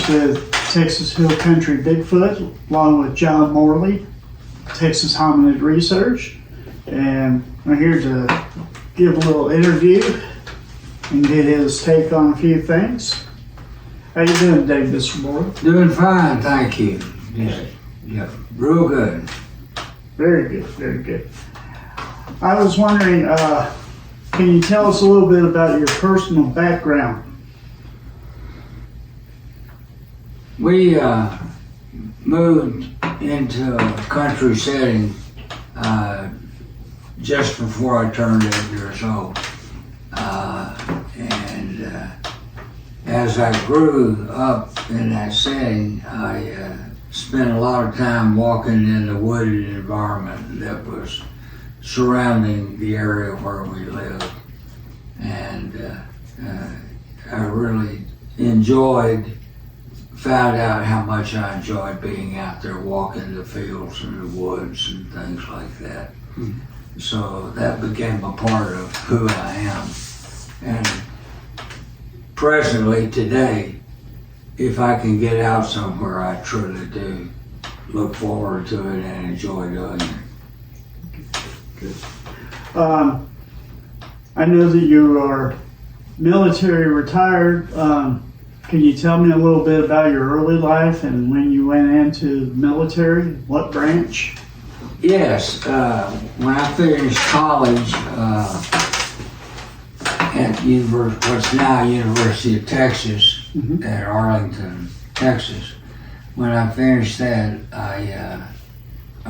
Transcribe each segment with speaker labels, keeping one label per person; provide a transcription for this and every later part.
Speaker 1: biologist with Texas Hill Country Bigfoot, along with John Morley, Texas Hominid Research, and I'm here to give a little interview and get his take on a few things. How you doing today, Mr. Morley?
Speaker 2: Doing fine, thank you. Yeah, real good.
Speaker 1: Very good, very good. I was wondering, can you tell us a little bit about your personal background?
Speaker 2: We moved into a country setting just before I turned 8 years old. As I grew up in that setting, I spent a lot of time walking in the wooded environment that was surrounding the area where we lived. And I really found out how much I enjoyed being out there walking the fields and the woods and things like that. Mm-hmm. So that became a part of who I am. And presently today, if I can get out somewhere, I truly do look forward to it and enjoy doing it.
Speaker 1: Good. I know that you are military retired. Can you tell me a little bit about your early life and when you went into the military? What branch?
Speaker 2: Yes, when I finished college at what's now University of Texas, mm-hmm. at Arlington, Texas. When I finished that, I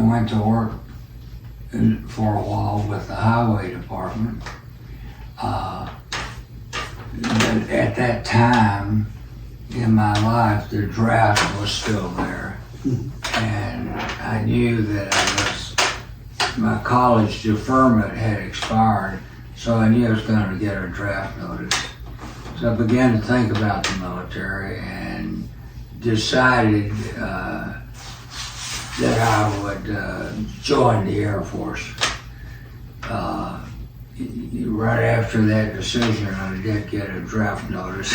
Speaker 2: went to work for a while with the highway department. But at that time in my life, the draft was still there. Mm-hmm. And I knew that my college deferment had expired, so I knew I was going to get a draft notice. So I began to think about the military and decided that I would join the Air Force. Right after that decision, I did get a draft notice.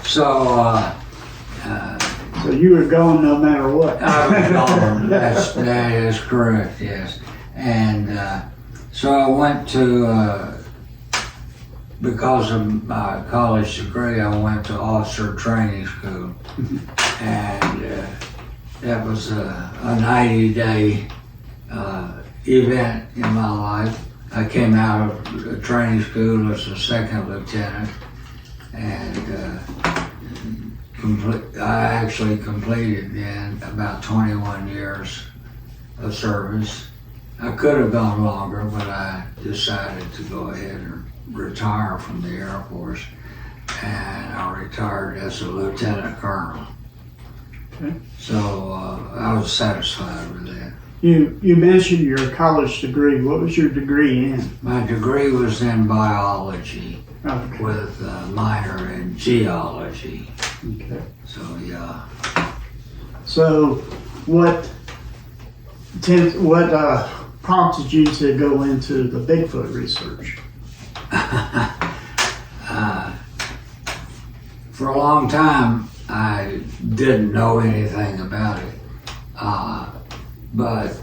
Speaker 2: So
Speaker 1: you were going no matter what.
Speaker 2: I was going. That is correct, yes. And so I went to, because of my college degree, I went to officer training school. And that was a 90-day event in my life. I came out of training school as a second lieutenant, and I actually completed then about 21 years of service. I could have gone longer, but I decided to go ahead and retire from the Air Force, and I retired as a lieutenant colonel. Okay. So I was satisfied with that.
Speaker 1: You mentioned your college degree. What was your degree in?
Speaker 2: My degree was in biology,
Speaker 1: okay.
Speaker 2: with a minor in geology.
Speaker 1: Okay.
Speaker 2: So yeah.
Speaker 1: So what prompted you to go into the Bigfoot research?
Speaker 2: For a long time, I didn't know anything about it. But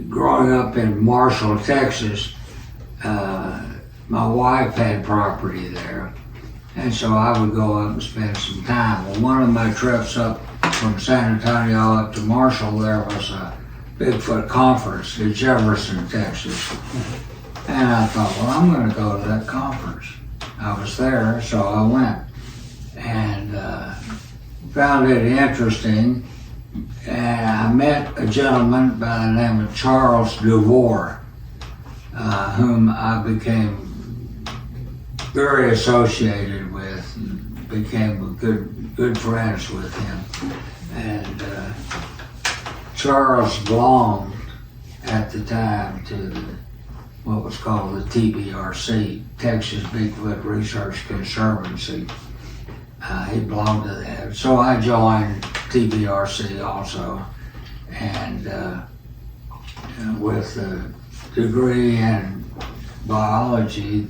Speaker 2: growing up in Marshall, Texas, my wife had property there, and so I would go up and spend some time. Well, one of my trips up from San Antonio up to Marshall, there was a Bigfoot conference in Jefferson, Texas. And I thought, well, I'm going to go to that conference. I was there, so I went. And found it interesting, and I met a gentleman by the name of Charles DeVore, whom I became very associated with, and became good friends with him. And Charles belonged at the time to what was called the TBRC, Texas Bigfoot Research Conservancy. He belonged to that. So I joined TBRC also, and with a degree in biology,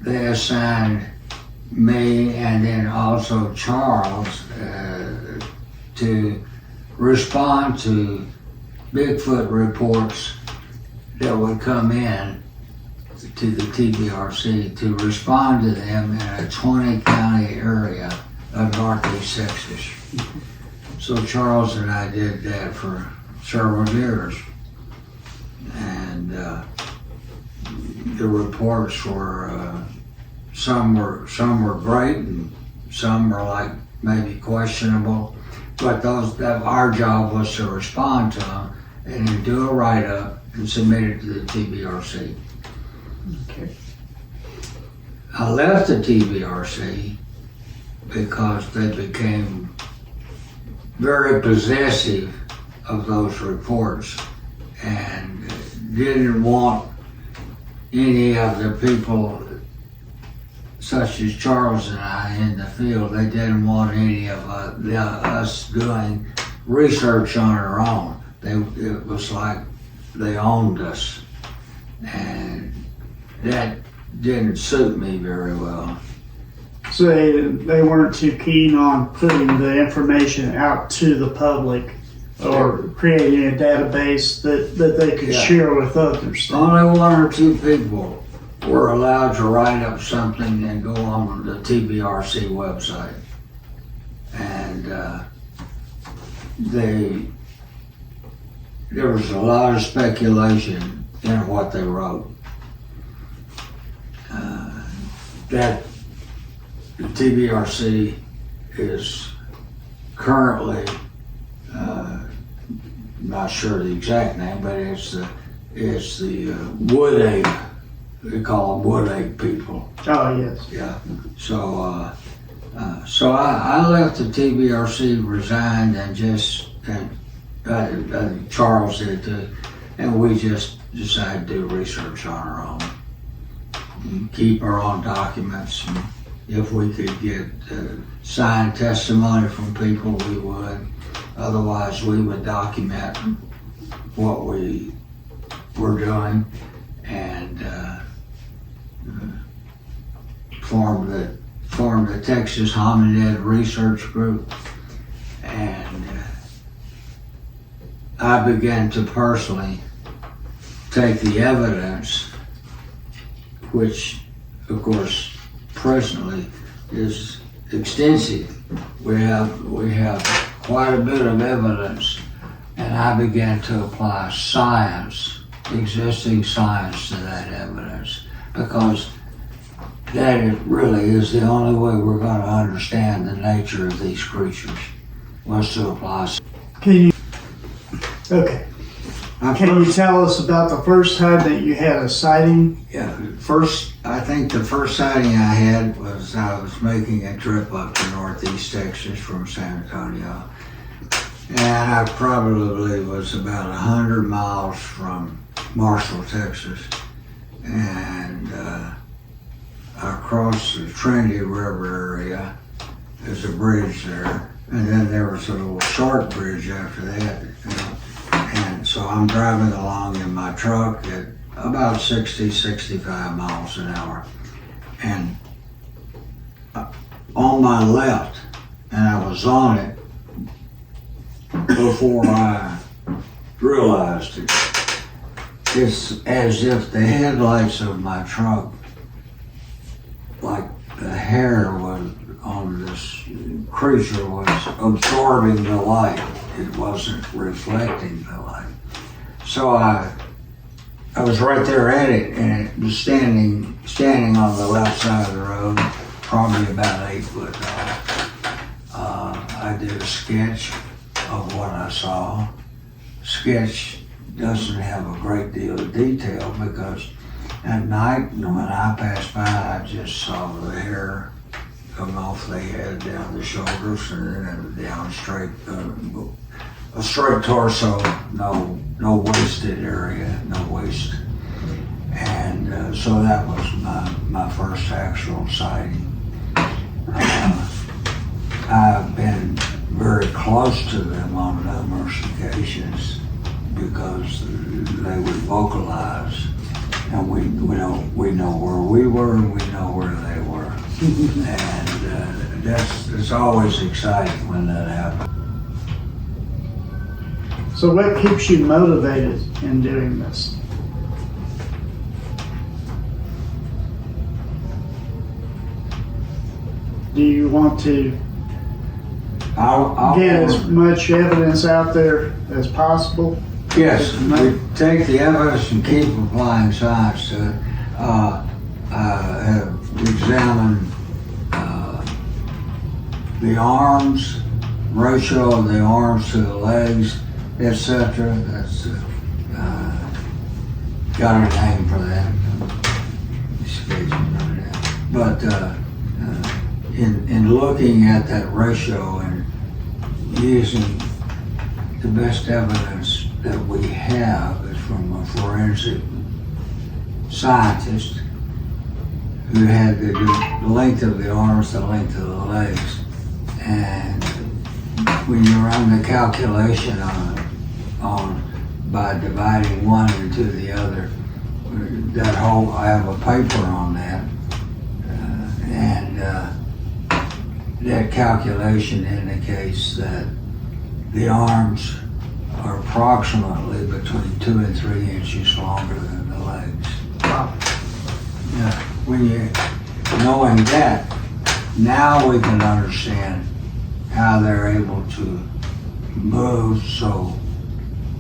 Speaker 2: they assigned me and then also Charles to respond to Bigfoot reports that would come in to the TBRC, to respond to them in a 20 county area of Northeast Texas. So Charles and I did that for several years. And the reports were, some were great and some were like maybe questionable, but our job was to respond to them and then do a write-up and submit it to the TBRC.
Speaker 1: Okay.
Speaker 2: I left the TBRC because they became very possessive of those reports and didn't want any of the people such as Charles and I in the field. They didn't want any of us doing research on our own. It was like they owned us, and that didn't suit me very well.
Speaker 1: So they weren't too keen on putting the information out to the public or creating a database that they could share with others.
Speaker 2: Only one or two people were allowed to write up something and go on the TBRC website. And there was a lot of speculation in what they wrote. That the TBRC is currently, not sure the exact name, but it's the wood ape. They call them wood ape people.
Speaker 1: Oh, yes.
Speaker 2: Yeah. So I left the TBRC, resigned, and Charles did too, and we just decided to do research on our own. And keep our own documents, and if we could get signed testimony from people, we would. Otherwise, we would document what we were doing and form the Texas Hominid Research Group. And I began to personally take the evidence, which, of course, presently is extensive. We have quite a bit of evidence, and I began to apply science, existing science, to that evidence, because that really is the only way we're going to understand the nature of these creatures, was to apply.
Speaker 1: Okay. Can you tell us about the first time that you had a sighting?
Speaker 2: Yeah, I think the first sighting I had was I was making a trip up to Northeast Texas from San Antonio. And I probably was about 100 miles from Marshall, Texas. And I crossed the Trinity River area. There's a bridge there. And then there was a little short bridge after that. And so I'm driving along in my truck at about 60, 65 miles an hour. And on my left, and I was on it before I realized it. It's as if the headlights of my truck, like the hair was on this creature, was absorbing the light. It wasn't reflecting the light. So I was right there at it, and it was standing on the left side of the road, probably about 8 foot tall. I did a sketch of what I saw. Sketch doesn't have a great deal of detail because at night, when I passed by, I just saw the hair coming off the head, down the shoulders, and then down straight, a straight torso, no wasted area, no waist. And so that was my first actual sighting. I've been very close to them on numerous occasions because they would vocalize and we know where we were, and we know where they were, and it's always exciting when that happens.
Speaker 1: So what keeps you motivated in doing this? Do you want to
Speaker 2: I'll
Speaker 1: get as much evidence out there as possible?
Speaker 2: Yes, we take the evidence and keep applying science to it. Have examined the arms, ratio of the arms to the legs, etc. That's got a name for that. Escapes me right now. But in looking at that ratio and using the best evidence that we have is from a forensic scientist who had the length of the arms, the length of the legs, and when you run the calculation on by dividing one into the other, that whole, I have a paper on that, and that calculation indicates that the arms are approximately between 2 and 3 inches longer than the legs.
Speaker 1: Wow.
Speaker 2: Yeah. When you knowing that, now we can understand how they're able to move so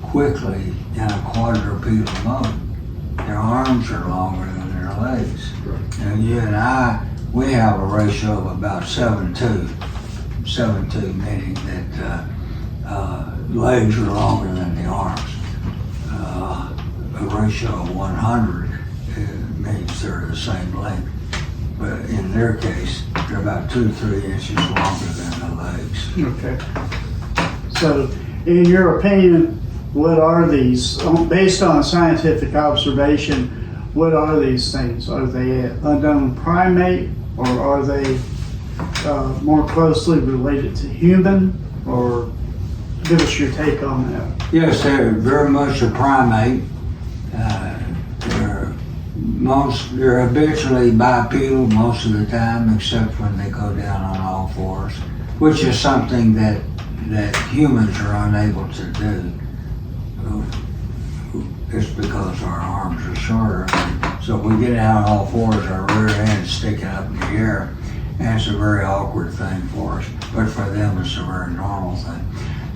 Speaker 2: quickly in a quadrupedal mode. Their arms are longer than their legs.
Speaker 1: Right.
Speaker 2: And you and I, we have a ratio of about 7-2. 7-2 meaning that legs are longer than the arms. A ratio of 100 means they're the same length. But in their case, they're about 2-3 inches longer than the legs.
Speaker 1: Okay. So, in your opinion, what are these, based on scientific observation, what are these things? Are they an unknown primate, or are they more closely related to human? Or give us your take on that.
Speaker 2: Yes, they're very much a primate. They're habitually bipedal most of the time, except when they go down on all fours, which is something that humans are unable to do. It's because our arms are shorter. So if we get out on all fours, our rear end's sticking up in the air, and it's a very awkward thing for us. But for them, it's a very normal thing.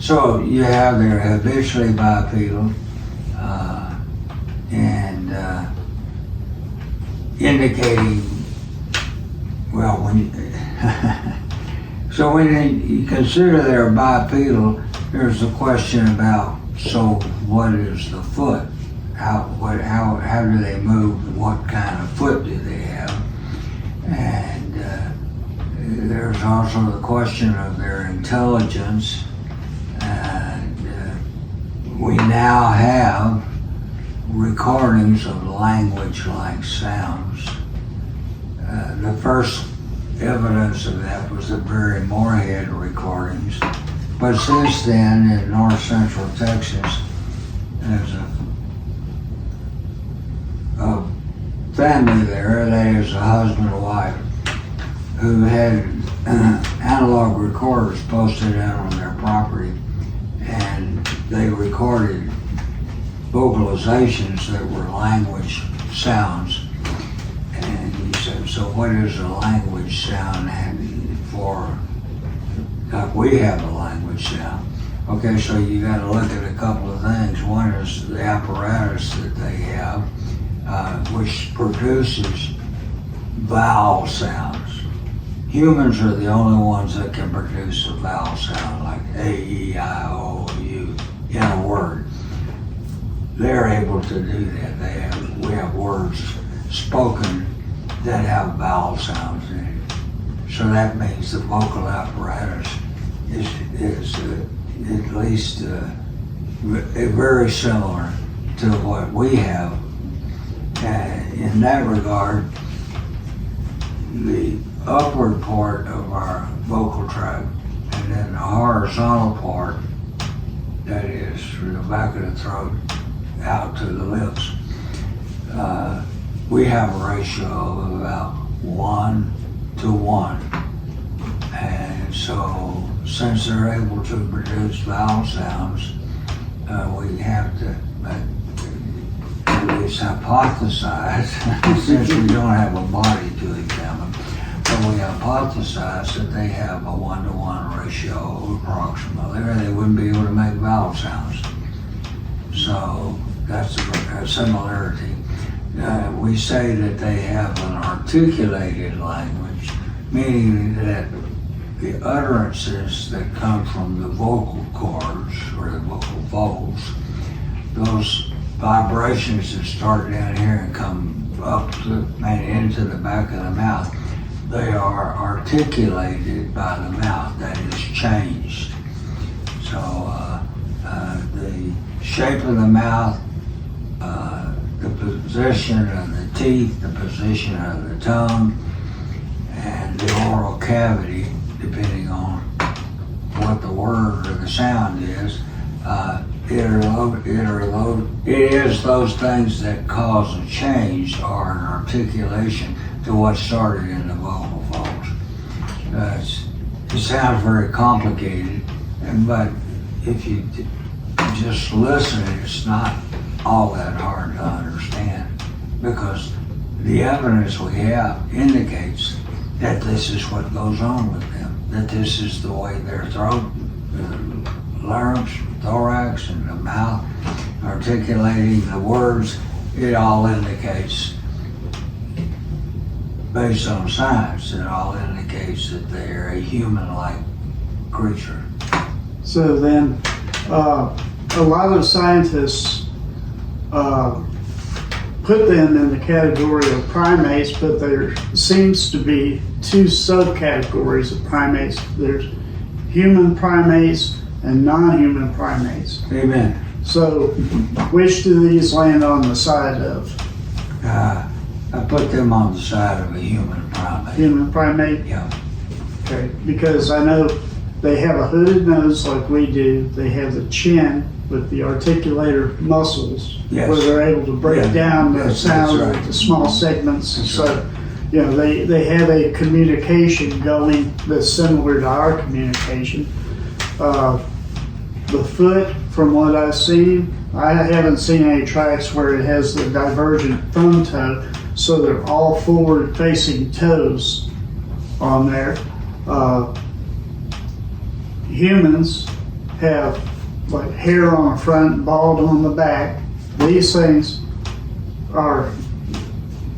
Speaker 2: So you have they're habitually bipedal, and indicating, well, so when you consider they're bipedal, there's a question about, so what is the foot? How do they move? What kind of foot do they have? And there's also the question of their intelligence. And we now have recordings of language-like sounds. The first evidence of that was the Barry Moorhead recordings. But since then, in north central Texas, there's a family there, that is a husband and wife, who had analog recorders posted out on their property, and they recorded vocalizations that were language sounds. And he said, so what is a language sound for, like we have a language sound? Okay, so you got to look at a couple of things. One is the apparatus that they have, which produces vowel sounds. Humans are the only ones that can produce a vowel sound, like A, E, I, O, U, in a word. They're able to do that. We have words spoken that have vowel sounds in it. So that means the vocal apparatus is at least very similar to what we have. In that regard, the upward part of our vocal tract and then the horizontal part, that is from the back of the throat out to the lips, we have a ratio of about 1 to 1. And so since they're able to produce vowel sounds, we have to at least hypothesize, since we don't have a body to examine, but we hypothesize that they have a 1-to-1 ratio approximately, or they wouldn't be able to make vowel sounds. So that's a similarity. We say that they have an articulated language, meaning that the utterances that come from the vocal cords or the vocal folds, those vibrations that start down here and come up and into the back of the mouth, they are articulated by the mouth, that is changed. So the shape of the mouth, the position of the teeth, the position of the tongue, and the oral cavity, depending on what the word or the sound is, it is those things that cause a change or an articulation to what started in the vocal folds. It sounds very complicated, but if you just listen, it's not all that hard to understand, because the evidence we have indicates that this is what goes on with them, that this is the way their throat, the larynx, thorax, and the mouth articulating the words, it all indicates, based on science, it all indicates that they're a human-like creature.
Speaker 1: So then, a lot of scientists put them in the category of primates, but there seems to be two subcategories of primates. There's human primates and non-human primates.
Speaker 2: Amen.
Speaker 1: So, which do these land on the side of?
Speaker 2: I put them on the side of a human primate.
Speaker 1: Human primate?
Speaker 2: Yeah.
Speaker 1: Okay, because I know they have a hooded nose like we do. They have the chin with the articulator muscles,
Speaker 2: Yes.
Speaker 1: where they're able to break down the
Speaker 2: That's
Speaker 1: sound
Speaker 2: right.
Speaker 1: into small segments.
Speaker 2: That's
Speaker 1: So,
Speaker 2: right.
Speaker 1: you know, they have a communication going that's similar to our communication. The foot, from what I've seen, I haven't seen any tracks where it has the divergent thumb toe, so they're all forward-facing toes on there. Humans have like hair on the front, bald on the back. These things are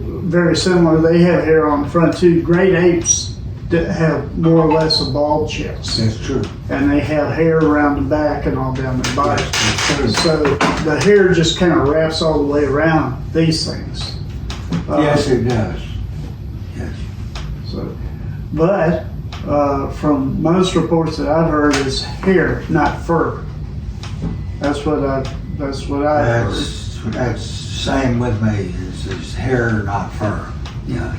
Speaker 1: very similar. They have hair on the front too. Great apes that have more or less a bald chest,
Speaker 2: That's true.
Speaker 1: and they have hair around the back and all down their body.
Speaker 2: That's true.
Speaker 1: So the hair just kind of wraps all the way around these things.
Speaker 2: Yes, it does. Yes.
Speaker 1: So, but from most reports that I've heard, is hair, not fur. That's what I've heard.
Speaker 2: That's same with me. It's hair, not fur. Yeah.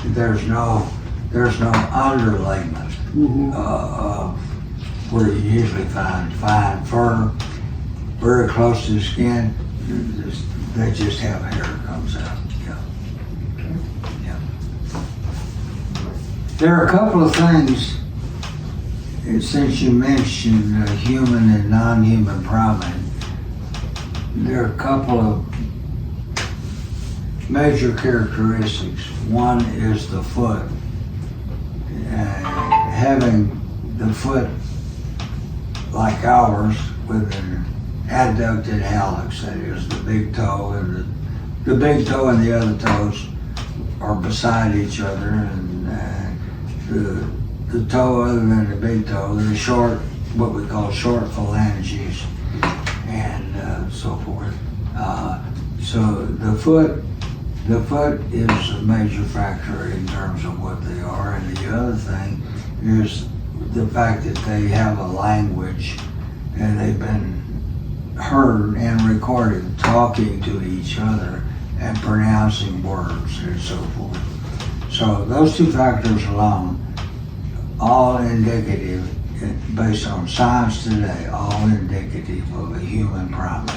Speaker 2: There's no underlayment of where you usually find fine fur very close to the skin. They just have hair that comes out. Yeah. Yeah. There are a couple of things, and since you mentioned human and non-human primate, there are a couple of major characteristics. One is the foot. Having the foot like ours with an adducted hallux, that is the big toe, and the big toe and the other toes are beside each other, and the toe other than the big toe, they're short, what we call short phalanges, and so forth. So the foot is a major factor in terms of what they are, and the other thing is the fact that they have a language and they've been heard and recorded talking to each other and pronouncing words and so forth. So those two factors alone, all indicative, based on science today, all indicative of a human primate.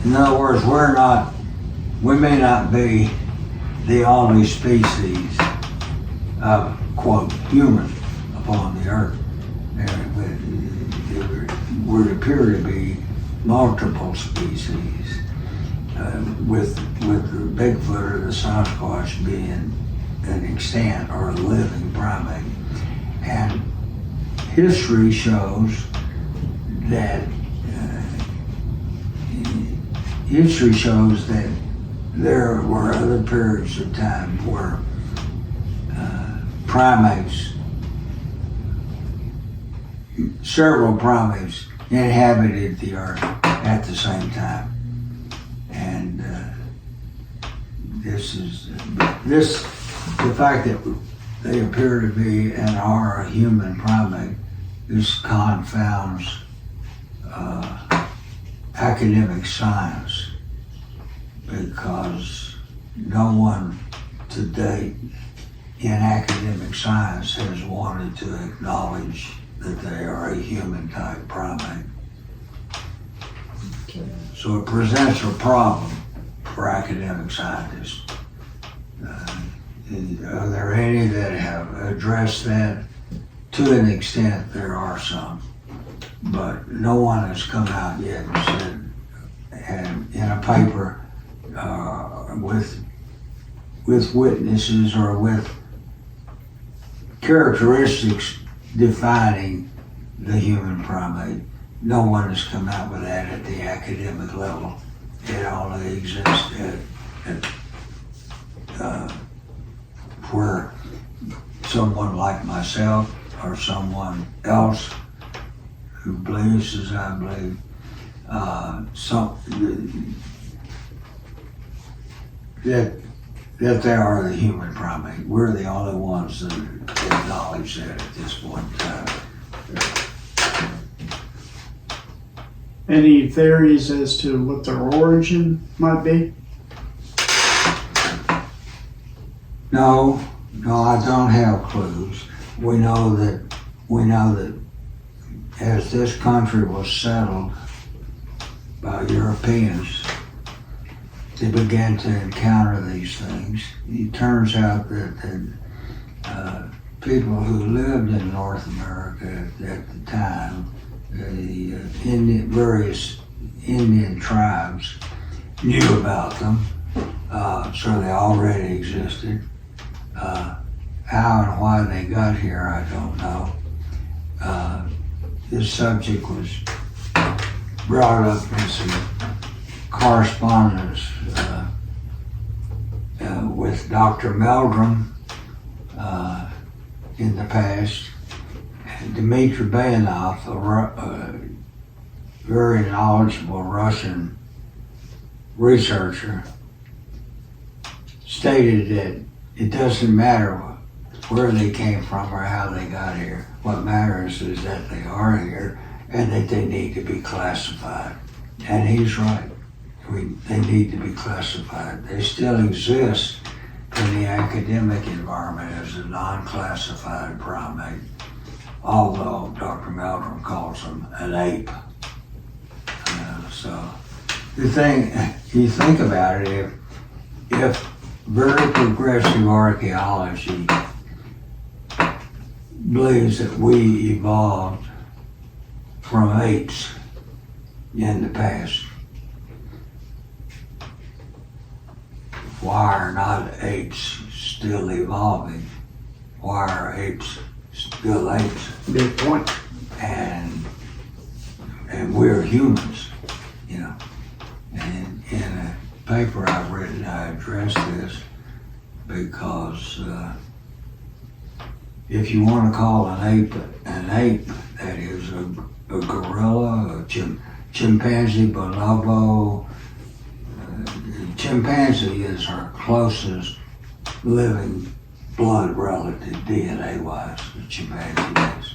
Speaker 2: In other words, we may not be the only species of, quote, human upon the earth. There would appear to be multiple species, with the Bigfoot or the Sasquatch being an extant or a living primate. And history shows that there were other periods of time where several primates inhabited the earth at the same time. And the fact that they appear to be and are a human primate, this confounds academic science, because no one to date in academic science has wanted to acknowledge that they are a human type primate.
Speaker 3: Okay.
Speaker 2: So it presents a problem for academic scientists. Are there any that have addressed that? To an extent, there are some, but no one has come out yet and said, and in a paper with witnesses or with characteristics defining the human primate. No one has come out with that at the academic level. It only exists at where someone like myself or someone else who believes as I believe, that they are the human primate. We're the only ones that acknowledge that at this point in time.
Speaker 1: Any theories as to what their origin might be?
Speaker 2: No, I don't have clues. We know that as this country was settled by Europeans, they began to encounter these things. It turns out that people who lived in North America at the time, the various Indian tribes, knew about them, so they already existed. How and why they got here, I don't know. This subject was brought up in some correspondence with Dr. Meldrum in the past, and Dmitry Bayanov, a very knowledgeable Russian researcher, stated that it doesn't matter where they came from or how they got here. What matters is that they are here and that they need to be classified. And he's right. They need to be classified. They still exist in the academic environment as a non-classified primate, although Dr. Meldrum calls them an ape. So the thing, you think about it, if very progressive archaeology believes that we evolved from apes in the past, why are not apes still evolving? Why are apes still apes?
Speaker 1: Good point.
Speaker 2: And we're humans, you know. And in a paper I've written, I address this because if you want to call an ape, that is a gorilla, a chimpanzee, bonobo. Chimpanzee is our closest living blood relative DNA-wise, the chimpanzee is.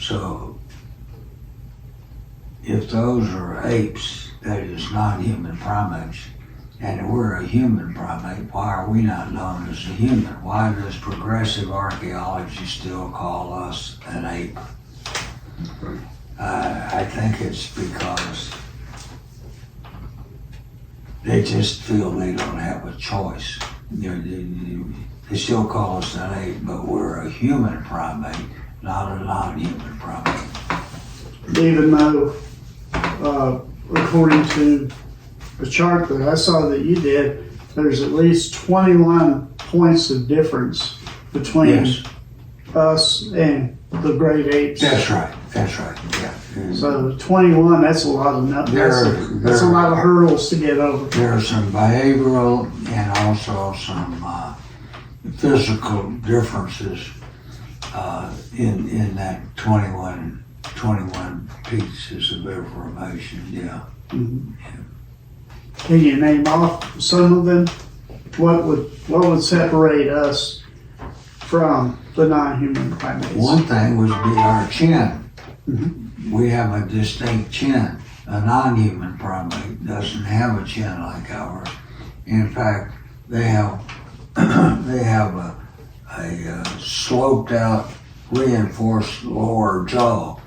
Speaker 2: So if those are apes, that is non-human primates, and we're a human primate, why are we not known as a human? Why does progressive archaeology still call us an ape? I think it's because they just feel they don't have a choice. They still call us an ape, but we're a human primate, not a non-human primate.
Speaker 1: Even though, according to the chart that I saw that you did, there's at least 21 points of difference between
Speaker 2: Yes.
Speaker 1: us and the great apes.
Speaker 2: That's right, yeah.
Speaker 1: So 21, that's a lot of that's a lot of hurdles to get over.
Speaker 2: There are some behavioral and also some physical differences in that 21 pieces of information, yeah.
Speaker 1: Mhm. Can you name off some of them? What would separate us from the non-human primates?
Speaker 2: One thing would be our chin.
Speaker 1: Mhm.
Speaker 2: We have a distinct chin. A non-human primate doesn't have a chin like ours. In fact, they have a sloped out, reinforced lower jaw.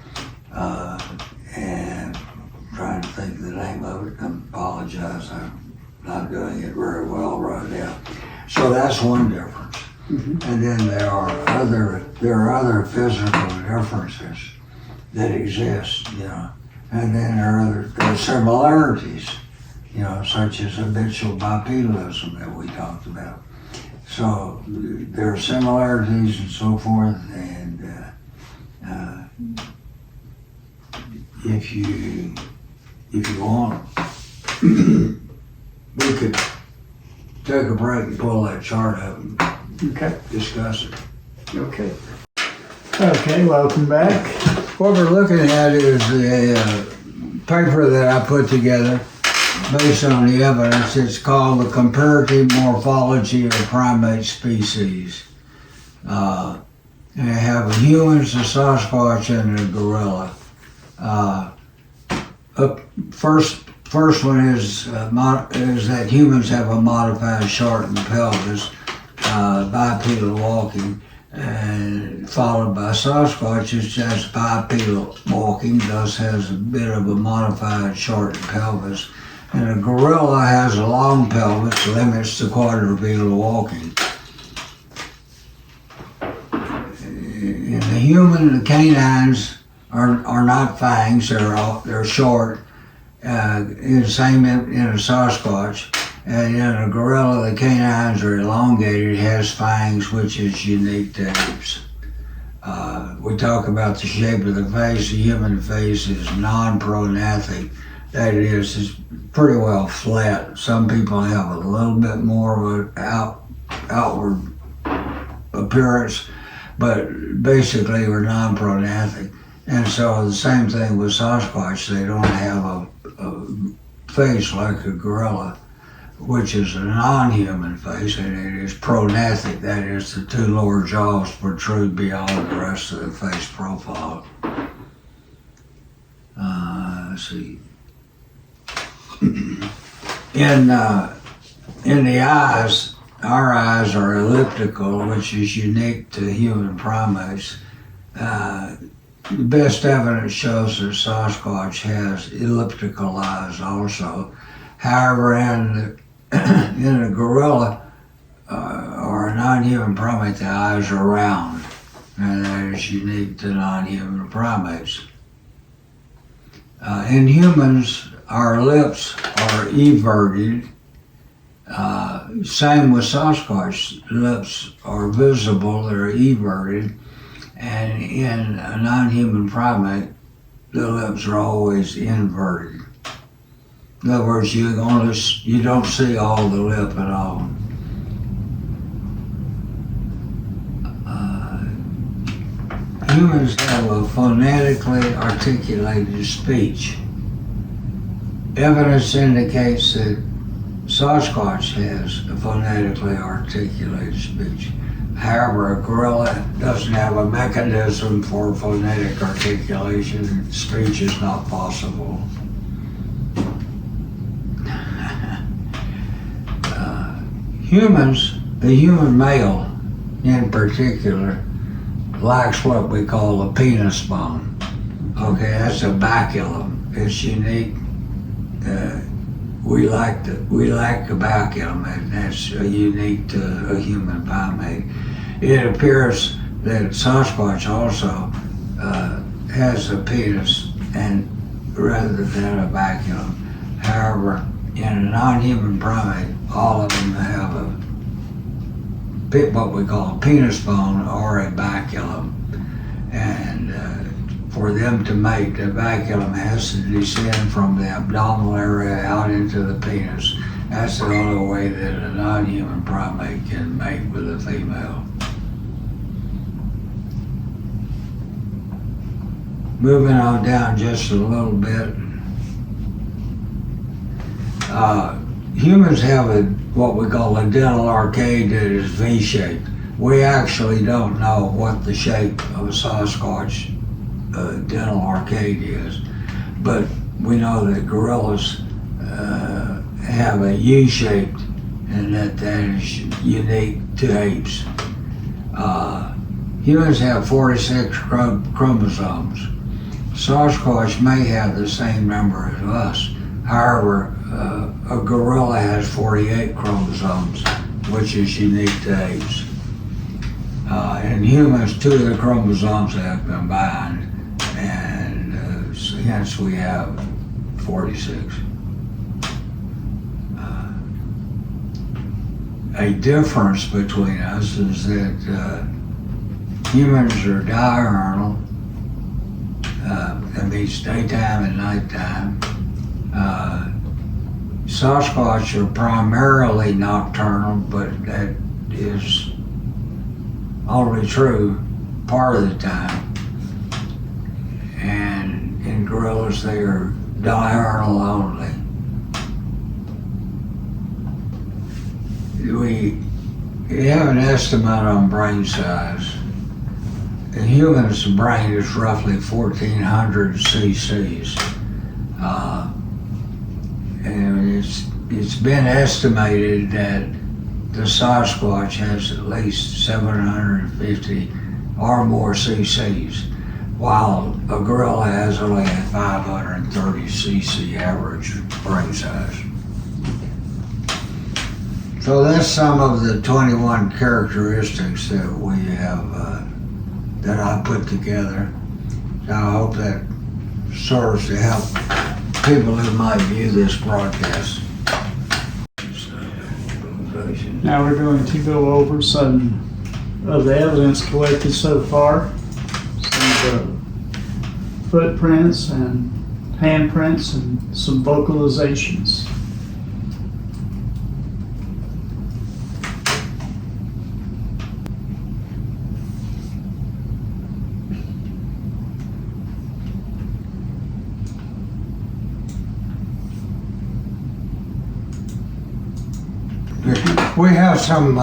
Speaker 2: And I'm trying to think of the name of it. I apologize. I'm not doing it very well right now. So that's one difference.
Speaker 1: Mhm.
Speaker 2: And then there are other physical differences that exist, and then there are similarities, such as habitual bipedalism that we talked about. So there are similarities and so forth, and if you want, we could take a break and pull that chart up and
Speaker 1: Okay.
Speaker 2: discuss it.
Speaker 1: Okay. Okay. Welcome back.
Speaker 2: What we're looking at is a paper that I put together based on the evidence. It's called The Comparative Morphology of Primate Species. And I have humans, a Sasquatch, and a gorilla. First one is that humans have a modified shortened pelvis, bipedal walking, and followed by Sasquatch, which has bipedal walking, thus has a bit of a modified shortened pelvis. And a gorilla has a long pelvis, limits to quadrupedal walking. In the human, the canines are not fangs, they're short. The same in a Sasquatch. And in a gorilla, the canines are elongated, it has fangs, which is unique to apes. We talk about the shape of the face. The human face is non-prognathic. That is, it's pretty well flat. Some people have a little bit more of an outward appearance, but basically we're non-prognathic. And so the same thing with Sasquatch. They don't have a face like a gorilla, which is a non-human face, and it is prognathic. That is, the two lower jaws protrude beyond the rest of the face profile. Let's see. In the eyes, our eyes are elliptical, which is unique to human primates. The best evidence shows that Sasquatch has elliptical eyes also. However, in a gorilla or a non-human primate, the eyes are round, and that is unique to non-human primates. In humans, our lips are everted. Same with Sasquatch, lips are visible, they're everted. And in a non-human primate, the lips are always inverted. In other words, you don't see all the lip at all. Humans have a phonetically articulated speech. Evidence indicates that Sasquatch has a phonetically articulated speech. However, a gorilla doesn't have a mechanism for phonetic articulation. Speech is not possible. Humans, the human male in particular, lacks what we call a penis bone. Okay, that's a baculum. It's unique we lack the baculum, and that's unique to a human primate. It appears that Sasquatch also has a penis and rather than a baculum. However, in a non-human primate, all of them have what we call a penis bone or a baculum, and for them to mate, the baculum has to descend from the abdominal area out into the penis. That's the only way that a non-human primate can mate with a female. Moving on down just a little bit. Humans have what we call a dental arcade that is V-shaped. We actually don't know what the shape of a Sasquatch dental arcade is, but we know that gorillas have a U-shaped, and that is unique to apes. Humans have 46 chromosomes. Sasquatch may have the same number as us. However, a gorilla has 48 chromosomes, which is unique to apes. In humans, 2 of the chromosomes have combined, and hence we have 46. A difference between us is that humans are diurnal. That means daytime and nighttime. Sasquatch are primarily nocturnal, but that is only true part of the time. And in gorillas, they are diurnal only. We have an estimate on brain size. A human's brain is roughly 1,400 cc's. And it's been estimated that the Sasquatch has at least 750 or more cc's, while a gorilla has only a 530 cc average brain size. So that's some of the 21 characteristics that we have, that I put together. So I hope that serves to help people who might view this broadcast.
Speaker 1: Now we're going to go over some of the evidence collected so far. Some of the footprints and handprints and some vocalizations.
Speaker 2: We have some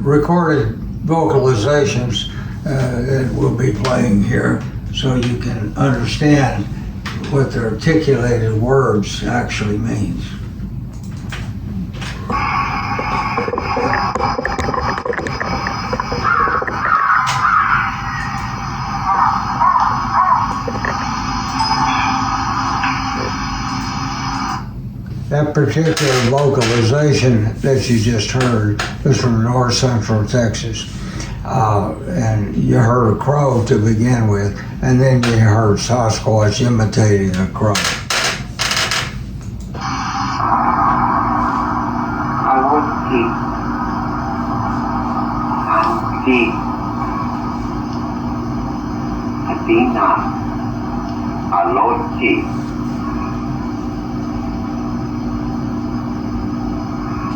Speaker 2: recorded vocalizations that we'll be playing here, so you can understand what the articulated words actually means. That particular vocalization that you just heard is from north central Texas. And you heard a crow to begin with, and then you heard Sasquatch imitating a crow.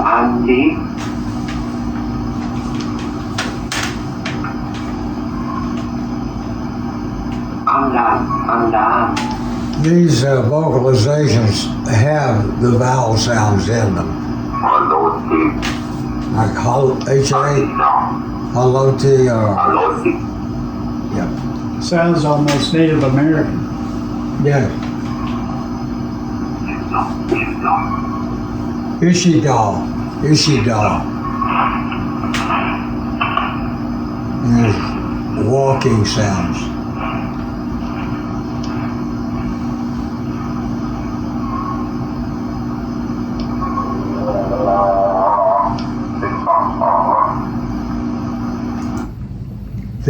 Speaker 3: Andy,
Speaker 2: These vocalizations have the vowel sounds in them. Like H-A, haloti, or... Yep.
Speaker 1: Sounds almost Native American.
Speaker 2: Yeah. Ishidal. And there's walking sounds.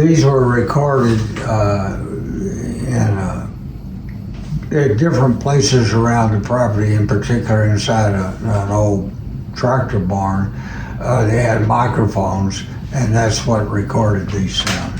Speaker 2: These were recorded at different places around the property, in particular inside an old tractor barn. They had microphones, and that's what recorded these sounds.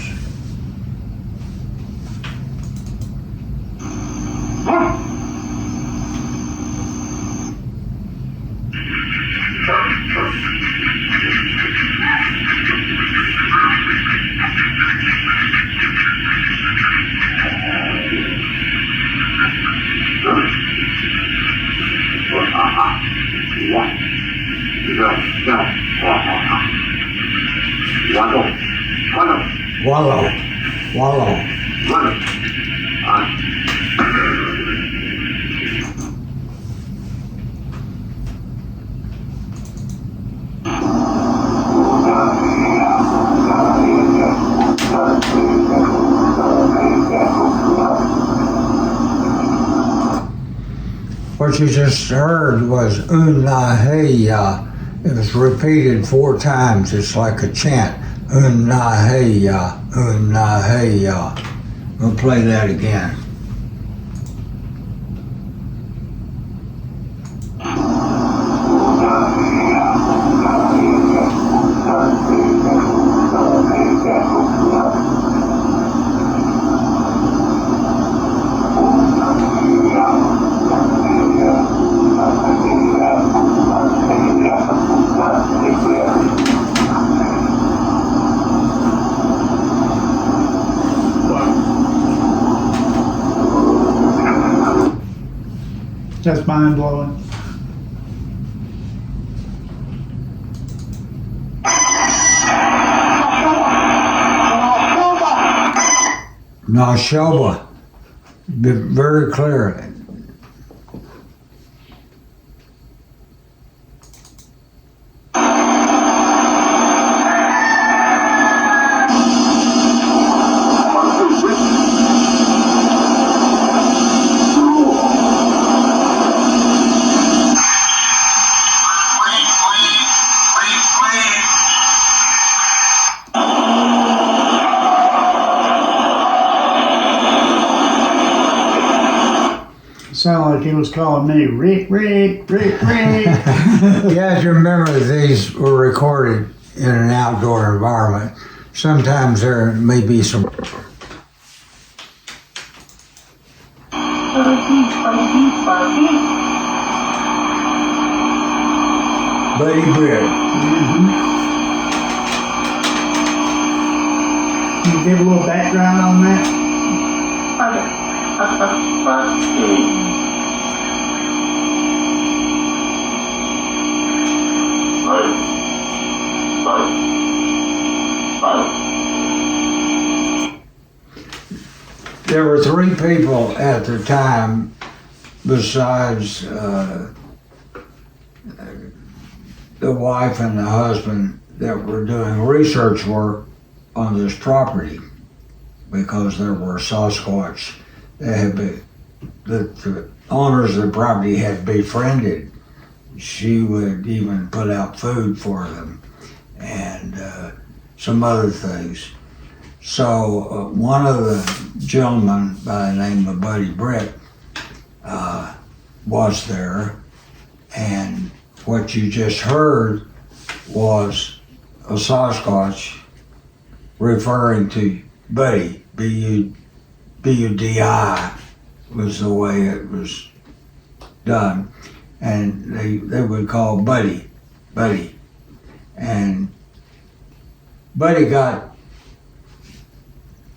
Speaker 2: Wallow, wallow. What you just heard was Unaheya. It was repeated 4 times. It's like a chant. Unaheya, Unaheya. We'll play that again.
Speaker 1: That's mind blowing.
Speaker 2: Nashoba. Be very clear.
Speaker 1: Sounded like he was calling me Rick, Rick, Rick, Rick.
Speaker 2: You have to remember these were recorded in an outdoor environment. Sometimes there may be some Buddy Britt.
Speaker 1: Can you give a little background on that?
Speaker 2: There were 3 people at the time, besides the wife and the husband, that were doing research work on this property, because there were Sasquatch that had been, that the owners of the property had befriended. She would even put out food for them and some other things. So one of the gentlemen by the name of Buddy Britt was there, and what you just heard was a Sasquatch referring to Buddy, B-U-D-I was the way it was done, and they would call Buddy. And Buddy got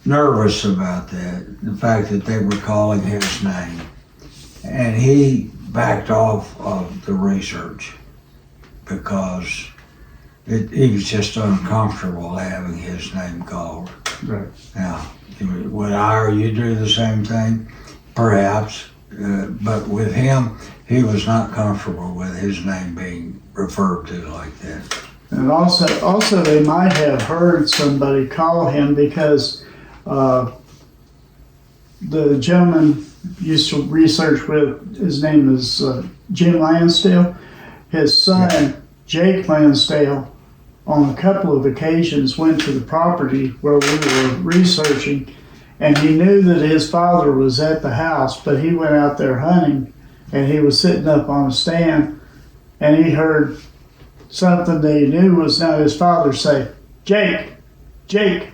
Speaker 2: nervous about that, the fact that they were calling his name, and he backed off of the research because he was just uncomfortable having his name called.
Speaker 1: Right.
Speaker 2: Now, would I or you do the same thing? Perhaps, but with him, he was not comfortable with his name being referred to like that.
Speaker 1: And also they might have heard somebody call him because the gentleman used to research with, his name is Jim Lansdale. His son, Jake Lansdale, on a couple of occasions went to the property where we were researching, and he knew that his father was at the house, but he went out there hunting, and he was sitting up on a stand, and he heard something that he knew was not his father say, "Jake, Jake."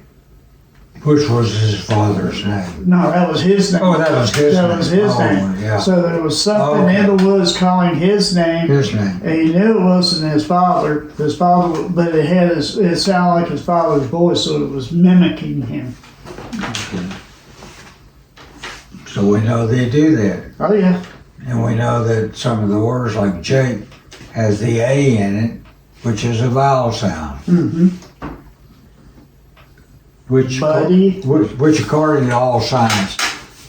Speaker 2: Which was his father's name?
Speaker 1: No, that was his name.
Speaker 2: Oh, that was his name.
Speaker 1: That was his name.
Speaker 2: Yeah.
Speaker 1: So there was something in the woods calling his name.
Speaker 2: His name.
Speaker 1: And he knew it wasn't his father. His father, but it sounded like his father's voice, so it was mimicking him.
Speaker 2: Okay. So we know they do that.
Speaker 1: Oh yeah.
Speaker 2: And we know that some of the words like Jake has the A in it, which is a vowel sound.
Speaker 1: Mm-hmm.
Speaker 2: Which according to all science,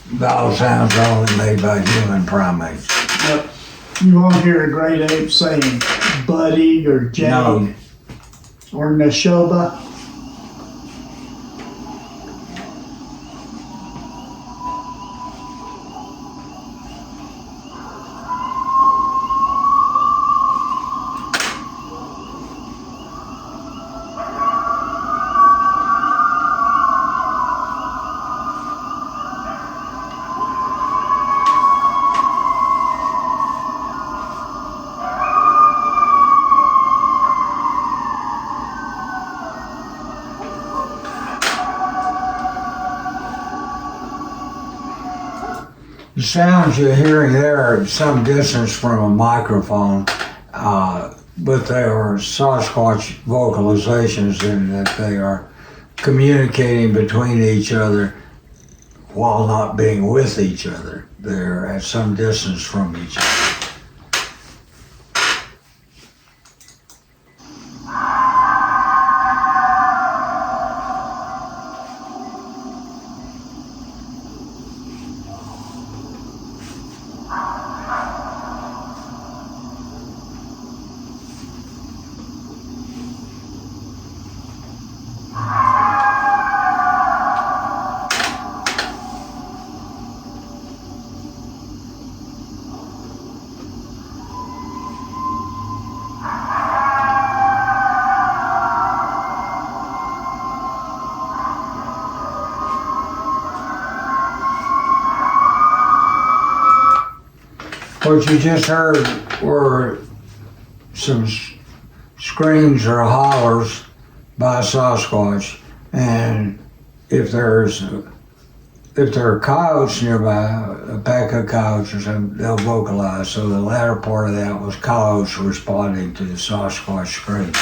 Speaker 2: vowel sounds are only made by human primates.
Speaker 1: Yep. You won't hear a great ape saying buddy or Jake or Nashoba.
Speaker 2: The sounds you're hearing there are some distance from a microphone, but they are Sasquatch vocalizations in that they are communicating between each other while not being with each other. They're at some distance from each other. What you just heard were some screams or hollers by Sasquatch, and if there are coyotes nearby, a pack of coyotes or something, they'll vocalize. So the latter part of that was coyotes responding to the Sasquatch scream.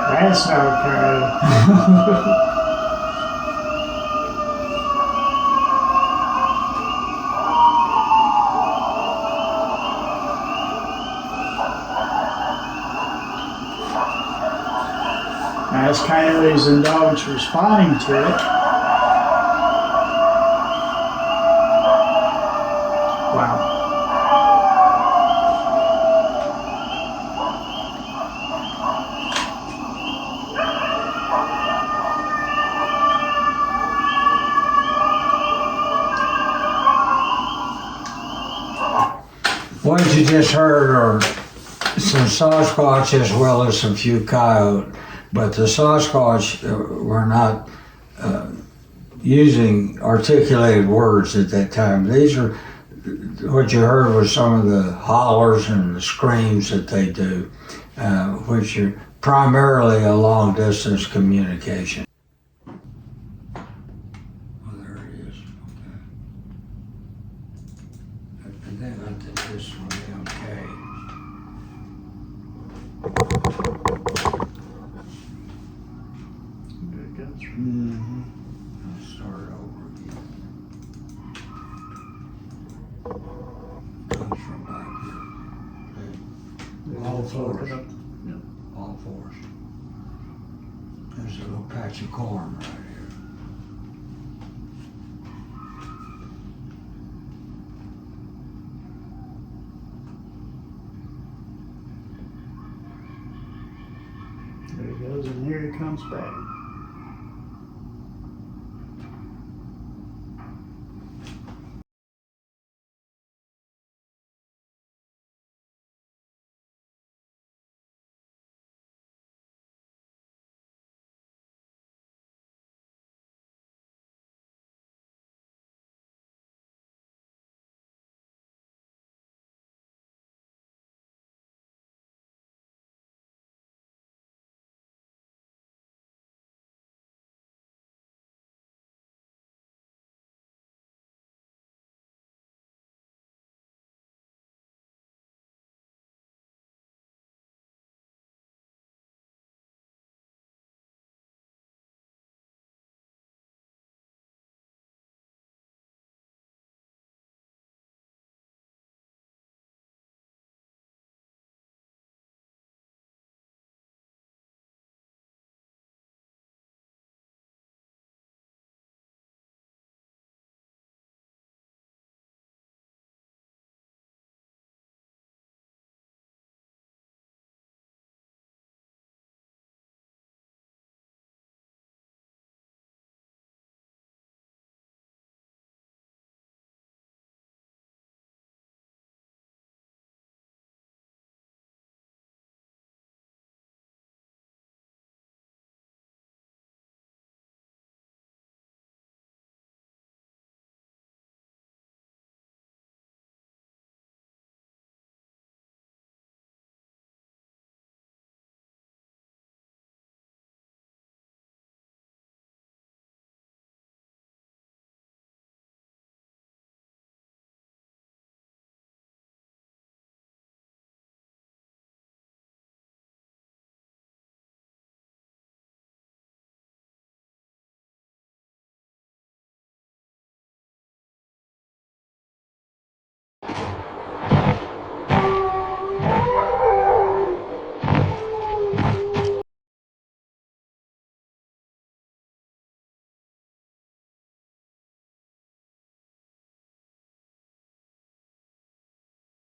Speaker 1: That's not a coyote. That's coyotes and dogs responding to it. Wow.
Speaker 2: What you just heard are some Sasquatch as well as some few coyote, but the Sasquatch were not using articulated words at that time. These are, what you heard was some of the hollers and the screams that they do, which are primarily a long distance communication. Oh, there it is. Okay. And then I did this one, okay. All
Speaker 1: That's what
Speaker 2: fours.
Speaker 1: it is.
Speaker 2: All fours. There's a little patch of corn right here.
Speaker 1: There he goes, and here he comes back.